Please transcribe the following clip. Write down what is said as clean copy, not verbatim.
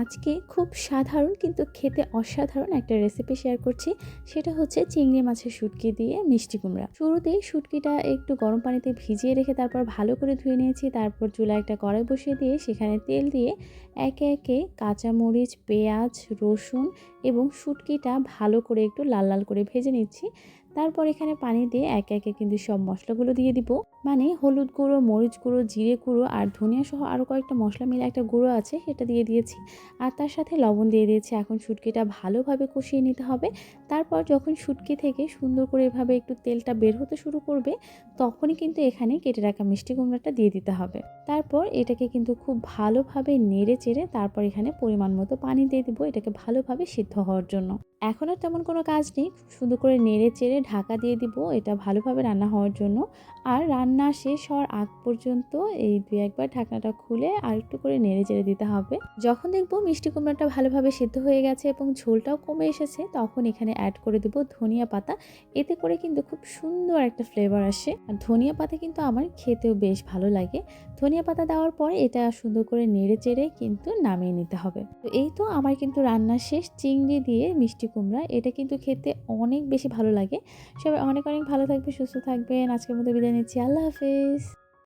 আজকে খুব সাধারণ কিন্তু খেতে অসাধারণ একটা রেসিপি শেয়ার করছি। সেটা হচ্ছে চিংড়ি মাছের শুটকি দিয়ে মিষ্টি কুমড়া। শুরুতেই শুটকিটা একটু গরম পানিতে ভিজিয়ে রেখে তারপর ভালো করে ধুয়ে নিয়েছি। তারপর চুলায় একটা কড়াই বসিয়ে দিয়ে সেখানে তেল দিয়ে একে একে কাঁচামরিচ, পেঁয়াজ, রসুন এবং শুটকিটা ভালো করে একটু লাল লাল করে ভেজে নিচ্ছি। তারপর এখানে পানি দিয়ে একে একে কিন্তু সব মশলাগুলো দিয়ে দিব। মানে হলুদ গুঁড়ো, মরিচ গুঁড়ো, জিরে গুঁড়ো আর ধনিয়া সহ আরও কয়েকটা মশলা মিলে একটা গুঁড়ো আছে, সেটা দিয়ে দিয়েছি। আর তার সাথে লবণ দিয়ে দিয়েছি। এখন শুটকিটা ভালোভাবে কষিয়ে নিতে হবে। তারপর যখন শুটকি থেকে সুন্দর করে এভাবে একটু তেলটা বের হতে শুরু করবে, তখনই কিন্তু এখানে কেটে রাখা মিষ্টি কুমড়াটা দিয়ে দিতে হবে। তারপর এটাকে কিন্তু খুব ভালোভাবে নেড়ে চেড়ে তারপর এখানে পরিমাণ মতো পানি দিয়ে দিব এটাকে ভালোভাবে সিদ্ধ হওয়ার জন্য। এখন আর তেমন কোনো কাজ নেই, সুন্দর করে নেড়ে চেড়ে ঢাকা দিয়ে দিব এটা ভালোভাবে রান্না হওয়ার জন্য। আর রান্না শেষ হওয়ার আগ পর্যন্ত এই ২-১ বার ঢাকনাটা খুলে আরেকটু করে নেড়ে চেড়ে দিতে হবে। যখন দেখব মিষ্টি কুমড়াটা ভালোভাবে সিদ্ধ হয়ে গেছে এবং ঝোলটাও কমে এসেছে, তখন এখানে অ্যাড করে দেব ধনিয়া পাতা। এতে করে কিন্তু খুব সুন্দর একটা ফ্লেভার আসে। আর ধনিয়া পাতা কিন্তু আমার খেতেও বেশ ভালো লাগে। ধনিয়া পাতা দেওয়ার পর এটা সুন্দর করে নেড়ে চেড়ে কিন্তু নামিয়ে নিতে হবে। তো এই তো আমার কিন্তু রান্না শেষ চিংড়ি দিয়ে মিষ্টি কুমড়া। এটা কিন্তু খেতে অনেক বেশি ভালো লাগে। সবাই অনেক অনেক ভালো থাকবে, সুস্থ থাকবেন। আজকের মতো বিদায় নিচ্ছি। আল্লাহ হাফেজ।